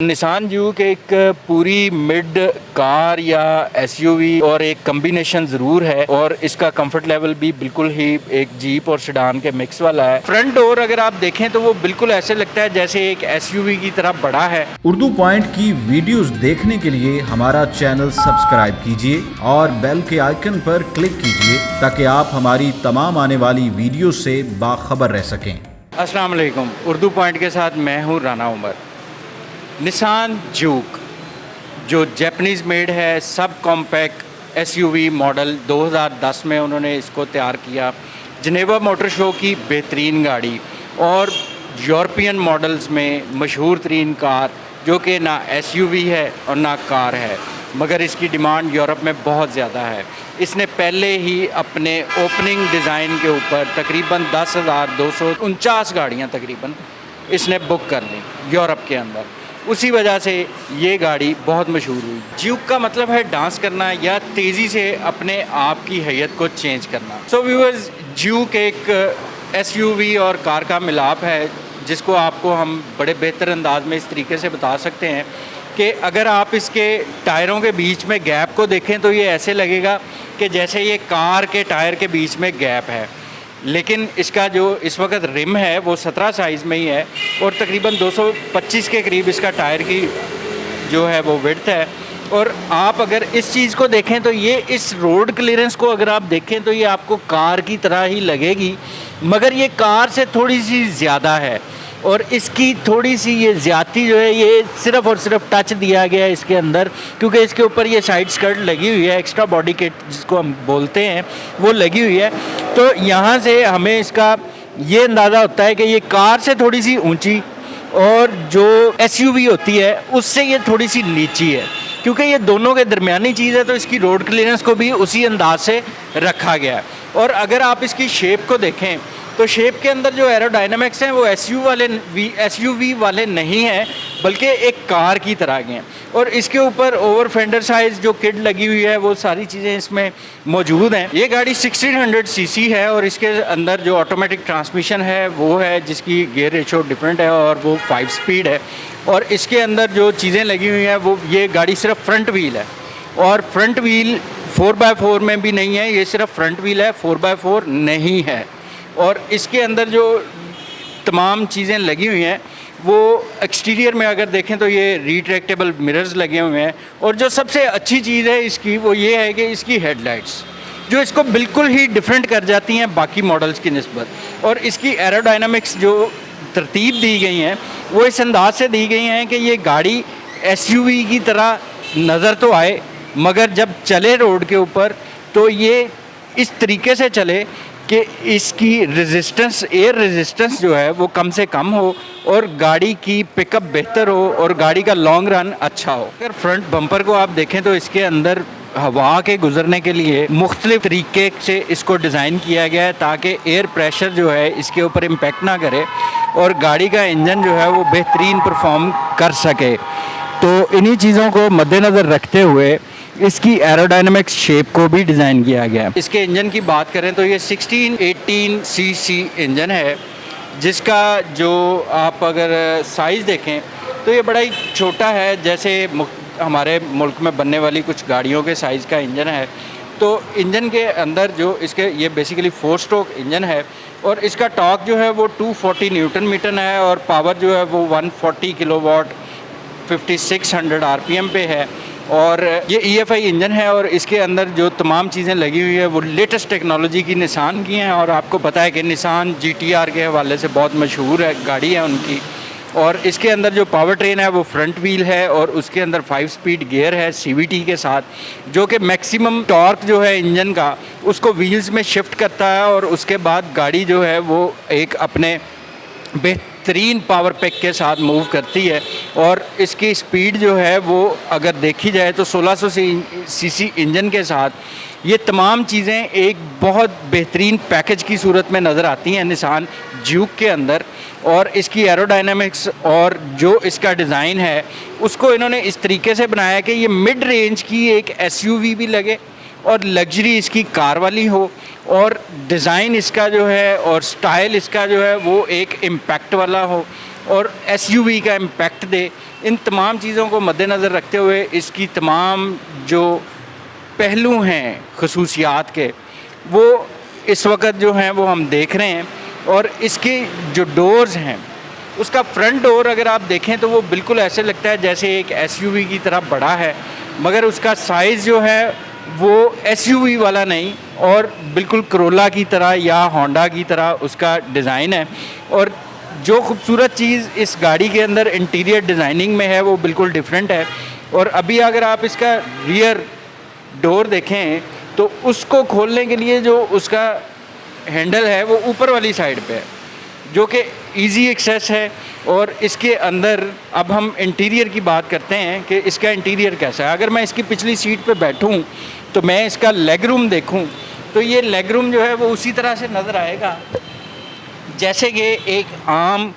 Nissan juke एक पूरी mid car या एसयूवी और एक कम्बिनेशन ज़रूर है और इसका कंफर्ट लेवल भी बिल्कुल ही एक जीप और सेडान के मिक्स वाला है। फ्रंट डोर अगर आप देखें तो वो बिल्कुल ऐसे लगता है जैसे एक एसयूवी की तरह बड़ा है। उर्दू पॉइंट की वीडियोस देखने के लिए हमारा चैनल सब्सक्राइब कीजिए और बेल के आइकन पर क्लिक कीजिए ताकि आप हमारी तमाम आने वाली वीडियो से बाखबर रह सकें। अस्सलाम वालेकुम, उर्दू पॉइंट के साथ मैं हूँ राना उमर। निसान ज्यूक जो जापानीज़ मेड है, सब कॉम्पैक्ट एसयूवी मॉडल 2010 में उन्होंने इसको तैयार किया। जनेवा मोटर शो की बेहतरीन गाड़ी और यूरोपियन मॉडल्स में मशहूर तरीन कार जो कि ना एसयूवी है और ना कार है, मगर इसकी डिमांड यूरोप में बहुत ज़्यादा है। इसने पहले ही अपने ओपनिंग डिज़ाइन के ऊपर तकरीबन 10,249 गाड़ियाँ तकरीबन इसने बुक कर ली यूरोप के अंदर। उसी वजह से ये गाड़ी बहुत मशहूर हुई। ज्यूक का मतलब है डांस करना या तेज़ी से अपने आप की हैयत को चेंज करना। सो व्यूअर्स, ज्यूक एक एसयूवी और कार का मिलाप है जिसको आपको हम बड़े बेहतर अंदाज में इस तरीके से बता सकते हैं कि अगर आप इसके टायरों के बीच में गैप को देखें तो ये ऐसे लगेगा कि जैसे ये कार के टायर के बीच में गैप है, लेकिन इसका जो इस वक्त रिम है वो 17 साइज़ में ही है और तकरीबन 225 के करीब इसका टायर की जो है वो विड्थ है। और आप अगर इस चीज़ को देखें तो ये इस रोड क्लियरेंस को अगर आप देखें तो ये आपको कार की तरह ही लगेगी, मगर ये कार से थोड़ी सी ज़्यादा है और इसकी थोड़ी सी ये ज़्यादती जो है ये सिर्फ़ और सिर्फ टच दिया गया है इसके अंदर, क्योंकि इसके ऊपर ये साइड स्कर्ट लगी हुई है, एक्स्ट्रा बॉडी किट जिसको हम बोलते हैं वो लगी हुई है। तो यहाँ से हमें इसका ये अंदाज़ा होता है कि ये कार से थोड़ी सी ऊंची और जो एसयूवी होती है उससे ये थोड़ी सी नीची है, क्योंकि ये दोनों के दरमियानी चीज़ है तो इसकी रोड क्लियरेंस को भी उसी अंदाज से रखा गया है। और अगर आप इसकी शेप को देखें तो शेप के अंदर जो एरोडायनामिक्स हैं वो एसयूवी वाले नहीं हैं, बल्कि एक कार की तरह के हैं। और इसके ऊपर ओवर फेंडर साइज़ जो किट लगी हुई है वो सारी चीज़ें इसमें मौजूद हैं। ये गाड़ी 1600 सीसी है और इसके अंदर जो ऑटोमेटिक ट्रांसमिशन है वो है जिसकी गियर रेशो डिफरेंट है और वो 5 स्पीड है। और इसके अंदर जो चीज़ें लगी हुई हैं वो ये गाड़ी सिर्फ फ्रंट व्हील है और फ्रंट व्हील 4x4 में भी नहीं है, ये सिर्फ फ्रंट व्हील है, 4x4 नहीं है। और इसके अंदर जो तमाम चीज़ें लगी हुई हैं वो एक्सटीरियर में अगर देखें तो ये रिट्रैक्टेबल मिरर्स लगे हुए हैं। और जो सबसे अच्छी चीज़ है इसकी वो ये है कि इसकी हेडलाइट्स जो इसको बिल्कुल ही डिफरेंट कर जाती हैं बाकी मॉडल्स की निस्बत। और इसकी एरोडायनामिक्स जो तरतीब दी गई हैं वो इस अंदाज से दी गई हैं कि ये गाड़ी एसयूवी की तरह नज़र तो आए, मगर जब चले रोड के ऊपर तो ये इस तरीके से चले कि इसकी रेजिस्टेंस, एयर रेजिस्टेंस जो है वो कम से कम हो और गाड़ी की पिकअप बेहतर हो और गाड़ी का लॉन्ग रन अच्छा हो। अगर फ्रंट बम्पर को आप देखें तो इसके अंदर हवा के गुजरने के लिए मुख्तलिफ तरीके से इसको डिज़ाइन किया गया है ताकि एयर प्रेशर जो है इसके ऊपर इम्पेक्ट ना करे और गाड़ी का इंजन जो है वो बेहतरीन परफॉर्म कर सके। तो इन्हीं चीज़ों को मद्देनज़र रखते हुए इसकी एरोडायनामिक्स शेप को भी डिज़ाइन किया गया है। इसके इंजन की बात करें तो ये 1618 सीसी इंजन है जिसका जो आप अगर साइज़ देखें तो ये बड़ा ही छोटा है, जैसे हमारे मुल्क में बनने वाली कुछ गाड़ियों के साइज़ का इंजन है। तो इंजन के अंदर जो इसके ये बेसिकली 4 स्ट्रोक इंजन है और इसका टॉर्क जो है वो 240 न्यूटन मीटर है और पावर जो है वो 140 किलोवाट 5600 आरपीएम पे है। और ये EFI इंजन है और इसके अंदर जो तमाम चीज़ें लगी हुई है वो लेटेस्ट टेक्नोलॉजी की निसान की हैं। और आपको पता है कि निसान GTR के हवाले से बहुत मशहूर है गाड़ी है उनकी। और इसके अंदर जो पावर ट्रेन है वो फ्रंट व्हील है और उसके अंदर 5 स्पीड गियर है CVT के साथ, जो कि मैक्सिमम टॉर्क जो है इंजन का उसको व्हील्स में शिफ्ट करता है और उसके बाद गाड़ी जो है वो एक अपने बेहतरीन पावर पैक के साथ मूव करती है। और इसकी स्पीड जो है वो अगर देखी जाए तो 1600 सीसी इंजन के साथ ये तमाम चीज़ें एक बहुत बेहतरीन पैकेज की सूरत में नज़र आती हैं निसान ज्यूक के अंदर। और इसकी एरोडायनामिक्स और जो इसका डिज़ाइन है उसको इन्होंने इस तरीके से बनाया कि ये मिड रेंज की एक एसयूवी भी लगे और लग्जरी इसकी कार वाली हो और डिज़ाइन इसका जो है और स्टाइल इसका जो है वो एक इम्पैक्ट वाला हो। और एसयूवी का इम्पैक्ट दे। इन तमाम चीज़ों को मद्देनज़र रखते हुए इसकी तमाम जो पहलू हैं खसूसियात के, वो इस वक्त जो हैं वो हम देख रहे हैं। और इसके जो डोर्स हैं, उसका फ्रंट डोर अगर आप देखें तो वो बिल्कुल ऐसे लगता है जैसे एक एसयूवी की तरह बड़ा है, मगर उसका साइज़ जो है वो एसयूवी वाला नहीं और बिल्कुल करोला की तरह या होंडा की तरह उसका डिज़ाइन है। और जो खूबसूरत चीज़ इस गाड़ी के अंदर इंटीरियर डिज़ाइनिंग में है वो बिल्कुल डिफरेंट है। और अभी अगर आप इसका रियर डोर देखें तो उसको खोलने के लिए जो उसका हैंडल है वो ऊपर वाली साइड पे है, जो कि इजी एक्सेस है। और इसके अंदर अब हम इंटीरियर की बात करते हैं कि इसका इंटीरियर कैसा है। अगर मैं इसकी पिछली सीट पे बैठूं तो मैं इसका लेग रूम देखूं तो ये लेग रूम जो है वो उसी तरह से नज़र आएगा जैसे कि एक आम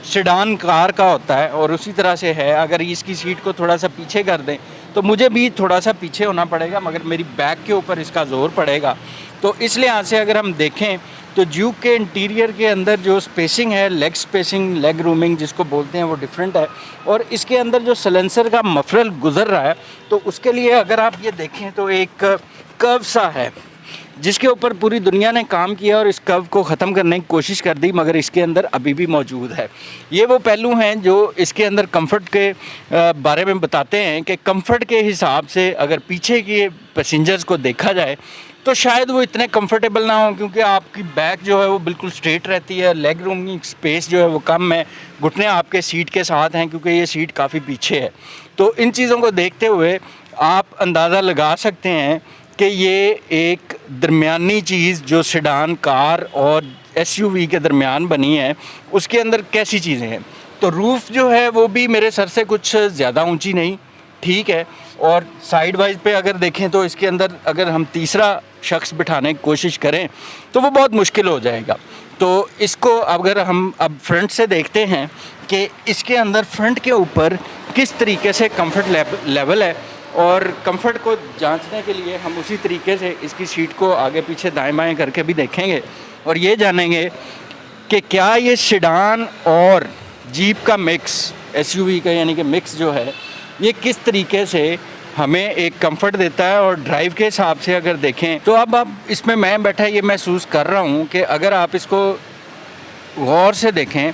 सेडान कार का होता है, और उसी तरह से है। अगर इसकी सीट को थोड़ा सा पीछे कर दें तो मुझे भी थोड़ा सा पीछे होना पड़ेगा, मगर मेरी बैक के ऊपर इसका ज़ोर पड़ेगा। तो इस लिहाज से अगर हम देखें तो ज्यूक के इंटीरियर के अंदर जो स्पेसिंग है, लेग स्पेसिंग, लेग रूमिंग जिसको बोलते हैं, वो डिफरेंट है। और इसके अंदर जो सलेंसर का मफरल गुजर रहा है तो उसके लिए अगर आप ये देखें तो एक कर्व सा है जिसके ऊपर पूरी दुनिया ने काम किया और इस कर्व को ख़त्म करने की कोशिश कर दी, मगर इसके अंदर अभी भी मौजूद है। ये वो पहलू हैं जो इसके अंदर कंफर्ट के बारे में बताते हैं कि कंफर्ट के हिसाब से अगर पीछे के पैसेंजर्स को देखा जाए तो शायद वो इतने कंफर्टेबल ना हो, क्योंकि आपकी बैक जो है वो बिल्कुल स्ट्रेट रहती है, लेग रूम की स्पेस जो है वो कम है, घुटने आपके सीट के साथ हैं क्योंकि ये सीट काफ़ी पीछे है। तो इन चीज़ों को देखते हुए आप अंदाज़ा लगा सकते हैं कि ये एक दरमियानी चीज़ जो सेडान कार और एसयूवी के दरमियान बनी है, उसके अंदर कैसी चीज़ें हैं। तो रूफ़ जो है वो भी मेरे सर से कुछ ज़्यादा ऊंची नहीं, ठीक है। और साइड वाइज पे अगर देखें तो इसके अंदर अगर हम तीसरा शख्स बिठाने की कोशिश करें तो वो बहुत मुश्किल हो जाएगा। तो इसको अगर हम अब फ्रंट से देखते हैं कि इसके अंदर फ्रंट के ऊपर किस तरीके से कंफर्ट लेवल है, और कंफर्ट को जांचने के लिए हम उसी तरीके से इसकी सीट को आगे पीछे दाएं बाएं करके भी देखेंगे और ये जानेंगे कि क्या ये सेडान और जीप का मिक्स, एसयूवी का यानी कि मिक्स जो है, ये किस तरीके से हमें एक कंफर्ट देता है। और ड्राइव के हिसाब से अगर देखें तो अब इसमें मैं बैठा ये महसूस कर रहा हूँ कि अगर आप इसको गौर से देखें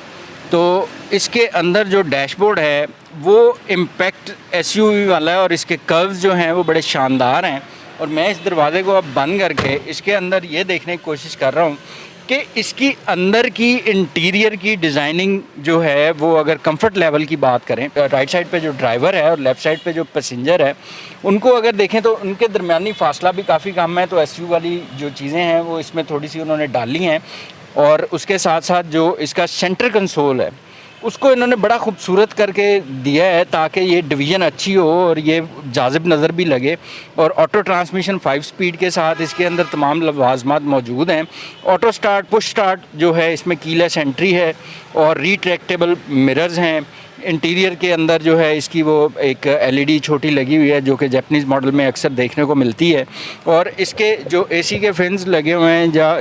तो इसके अंदर जो डैशबोर्ड है वो इम्पैक्ट एसयूवी वाला है और इसके कर्व्स जो हैं वो बड़े शानदार हैं। और मैं इस दरवाज़े को अब बंद करके इसके अंदर ये देखने की कोशिश कर रहा हूँ कि इसकी अंदर की इंटीरियर की डिज़ाइनिंग जो है वो अगर कंफर्ट लेवल की बात करें, राइट साइड पे जो ड्राइवर है और लेफ़्ट साइड पे जो पैसेंजर है, उनको अगर देखें तो उनके दरमियानी फासला भी काफ़ी कम है। तो एसयूवी वाली जो चीज़ें हैं वो इसमें थोड़ी सी उन्होंने डाली हैं। और उसके साथ साथ जो इसका सेंटर कंसोल है उसको इन्होंने बड़ा खूबसूरत करके दिया है ताकि ये डिवीज़न अच्छी हो और ये जाज़िब नज़र भी लगे। और ऑटो ट्रांसमिशन 5 स्पीड के साथ इसके अंदर तमाम लवाजमात मौजूद हैं। ऑटो स्टार्ट, पुश स्टार्ट जो है, इसमें कीलेस एंट्री है और रिट्रैक्टेबल मिरर्स हैं। इंटीरियर के अंदर जो है इसकी वो एक एलईडी छोटी लगी हुई है जो कि जैपनीज़ मॉडल में अक्सर देखने को मिलती है। और इसके जो एसी के फिन्स लगे हुए हैं या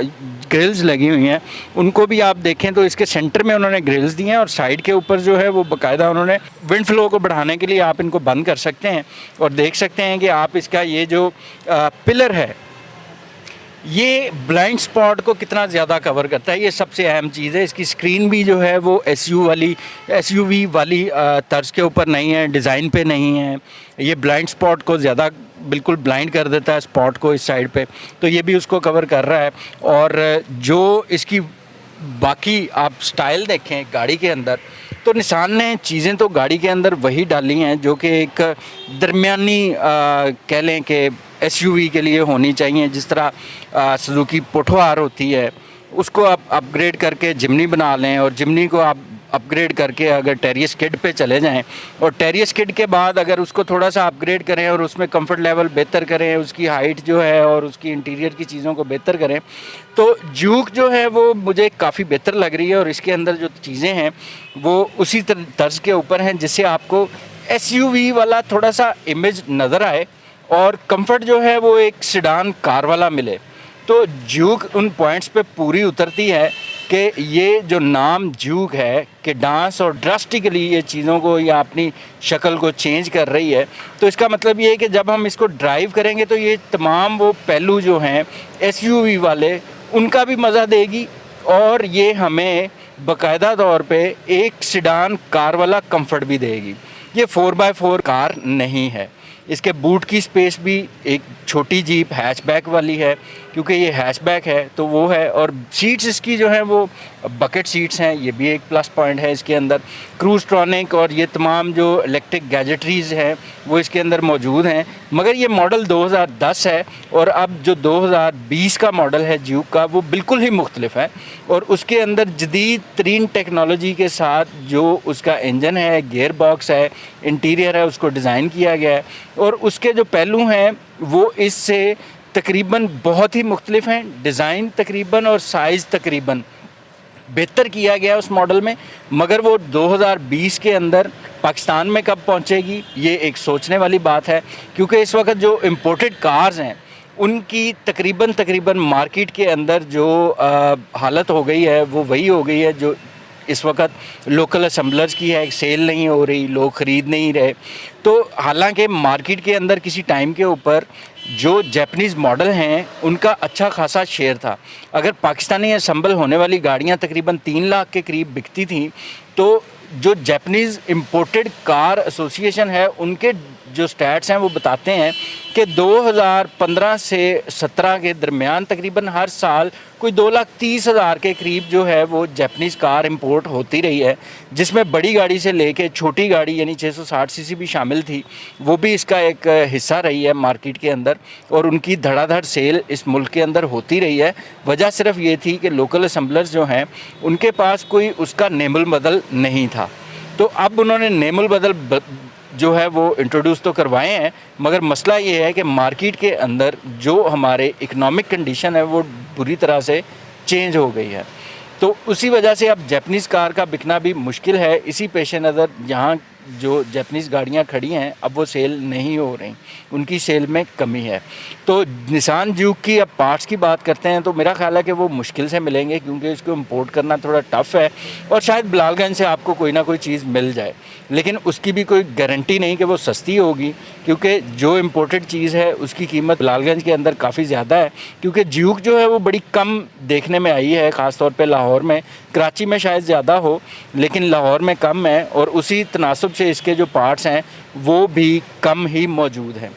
ग्रिल्स लगी हुई हैं, उनको भी आप देखें तो इसके सेंटर में उन्होंने ग्रिल्स दिए हैं और साइड के ऊपर जो है वो बाकायदा उन्होंने विंड फ्लो को बढ़ाने के लिए आप इनको बंद कर सकते हैं और देख सकते हैं कि आप इसका ये जो पिलर है ये ब्लाइंड स्पॉट को कितना ज़्यादा कवर करता है। ये सबसे अहम चीज़ है। इसकी स्क्रीन भी जो है वो एसयूवी वाली तर्ज के ऊपर नहीं है, डिज़ाइन पे नहीं है। ये ब्लाइंड स्पॉट को ज़्यादा बिल्कुल ब्लाइंड कर देता है स्पॉट को इस साइड पे, तो ये भी उसको कवर कर रहा है। और जो इसकी बाकी आप स्टाइल देखें गाड़ी के अंदर, तो निसान ने चीज़ें तो गाड़ी के अंदर वही डाली हैं जो कि एक दरमियानी कह लें कि एसयूवी के लिए होनी चाहिए। जिस तरह सुजुकी पोठोआर होती है उसको आप अपग्रेड करके जिमनी बना लें और जिमनी को आप अपग्रेड करके अगर टेरियस किड पे चले जाएं और टेरियस किड के बाद अगर उसको थोड़ा सा अपग्रेड करें और उसमें कंफर्ट लेवल बेहतर करें, उसकी हाइट जो है और उसकी इंटीरियर की चीज़ों को बेहतर करें, तो ज्यूक जो है वो मुझे काफ़ी बेहतर लग रही है। और इसके अंदर जो चीज़ें हैं वो उसी तर्ज के ऊपर हैं जिससे आपको एसयूवी वाला थोड़ा सा इमेज नज़र आए और कंफर्ट जो है वो एक सेडान कार वाला मिले। तो ज्यूक उन पॉइंट्स पे पूरी उतरती है कि ये जो नाम ज्यूक है कि डांस और ड्रास्टिकली ये चीज़ों को या अपनी शक्ल को चेंज कर रही है, तो इसका मतलब ये है कि जब हम इसको ड्राइव करेंगे तो ये तमाम वो पहलू जो हैं SUV वाले उनका भी मज़ा देगी और ये हमें बाकायदा तौर पे एक सिडान कार वाला कंफर्ट भी देगी। ये 4x4 कार नहीं है। इसके बूट की स्पेस भी एक छोटी जीप हैचबैक वाली है, क्योंकि ये हैचबैक है तो वो है। और सीट्स इसकी जो है वो बकेट सीट्स हैं, ये भी एक प्लस पॉइंट है इसके अंदर। क्रूज ट्रॉनिक और ये तमाम जो इलेक्ट्रिक गैजेटरीज हैं वो इसके अंदर मौजूद हैं। मगर ये मॉडल 2010 है और अब जो 2020 का मॉडल है ज्यूक का वो बिल्कुल ही मुख्तलिफ है और उसके अंदर जदीद तरीन टेक्नोलॉजी के साथ जो उसका इंजन है, गियर बॉक्स है, इंटीरियर है, उसको डिज़ाइन किया गया है और उसके जो पहलू हैं वो इससे तकरीबन बहुत ही मुख्तलिफ हैं। डिज़ाइन तकरीबन और साइज़ तकरीबन बेहतर किया गया उस मॉडल में, मगर वो 2020 के अंदर पाकिस्तान में कब पहुंचेगी ये एक सोचने वाली बात है, क्योंकि इस वक्त जो इम्पोर्टेड कार्स हैं उनकी तकरीबन मार्केट के अंदर जो हालत हो गई है वो वही हो गई है जो इस वक्त लोकल असम्बलर्स की है। सेल नहीं हो रही, लोग ख़रीद नहीं रहे। तो हालांकि मार्केट के अंदर किसी टाइम के ऊपर जो जैपनीज़ मॉडल हैं उनका अच्छा खासा शेयर था। अगर पाकिस्तानी असम्बल होने वाली गाड़ियां तकरीबन 3 लाख के करीब बिकती थी, तो जो जैपनीज़ इम्पोर्टेड कार एसोसिएशन है उनके जो स्टैट्स हैं वो बताते हैं कि 2015 से 17 के दरमियान तकरीबन हर साल कोई 2,30,000 के करीब जो है वो जैपनीज़ कार इंपोर्ट होती रही है, जिसमें बड़ी गाड़ी से लेके छोटी गाड़ी यानी 660 सीसी भी शामिल थी। वो भी इसका एक हिस्सा रही है मार्केट के अंदर और उनकी धड़ाधड़ सेल इस मुल्क के अंदर होती रही है। वजह सिर्फ ये थी कि लोकल असम्बलर्स जो हैं उनके पास कोई उसका नेमुल बदल नहीं था। तो अब उन्होंने नेमुल बदल जो है वो इंट्रोड्यूस तो करवाए हैं, मगर मसला ये है कि मार्केट के अंदर जो हमारे इकनॉमिक कंडीशन है वो बुरी तरह से चेंज हो गई है। तो उसी वजह से अब जैपनीज़ कार का बिकना भी मुश्किल है। इसी पेश नज़र यहाँ जो जैपनीज़ गाड़ियाँ खड़ी हैं अब वो सेल नहीं हो रही, उनकी सेल में कमी है। तो निसान ज्यूक की अब पार्ट्स की बात करते हैं तो मेरा ख्याल है कि वो मुश्किल से मिलेंगे, क्योंकि इसको इंपोर्ट करना थोड़ा टफ़ है और शायद बिलालगंज से आपको कोई ना कोई चीज़ मिल जाए, लेकिन उसकी भी कोई गारंटी नहीं कि वो सस्ती होगी, क्योंकि जो इम्पोर्टेड चीज़ है उसकी कीमत बिलालगंज के अंदर काफ़ी ज़्यादा है। क्योंकि ज्यूक जो है वो बड़ी कम देखने में आई है, ख़ास तौर पे लाहौर में। कराची में शायद ज़्यादा हो लेकिन लाहौर में कम है और उसी तनासब से इसके जो पार्ट्स हैं वो भी कम ही मौजूद हैं।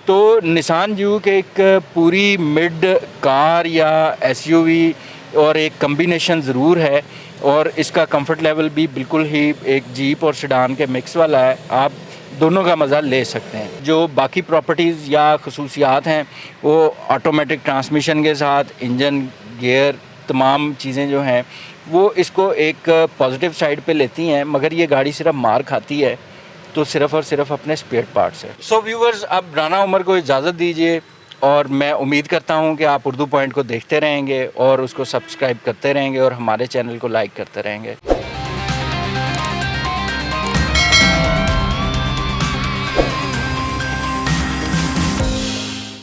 तो निसान ज्यूक एक पूरी मिड कार या SUV और एक कम्बिनेशन ज़रूर है और इसका कंफर्ट लेवल भी बिल्कुल ही एक जीप और सेडान के मिक्स वाला है। आप दोनों का मज़ा ले सकते हैं। जो बाकी प्रॉपर्टीज़ या खसूसियात हैं वो ऑटोमेटिक ट्रांसमिशन के साथ इंजन, गियर, तमाम चीज़ें जो हैं वो इसको एक पॉजिटिव साइड पे लेती हैं, मगर ये गाड़ी सिर्फ मार खाती है तो सिर्फ़ और सिर्फ अपने स्पेयर पार्ट से। सो व्यूवर्स, अब राना उमर को इजाज़त दीजिए और मैं उम्मीद करता हूँ कि आप उर्दू पॉइंट को देखते रहेंगे और उसको सब्सक्राइब करते रहेंगे और हमारे चैनल को लाइक करते रहेंगे।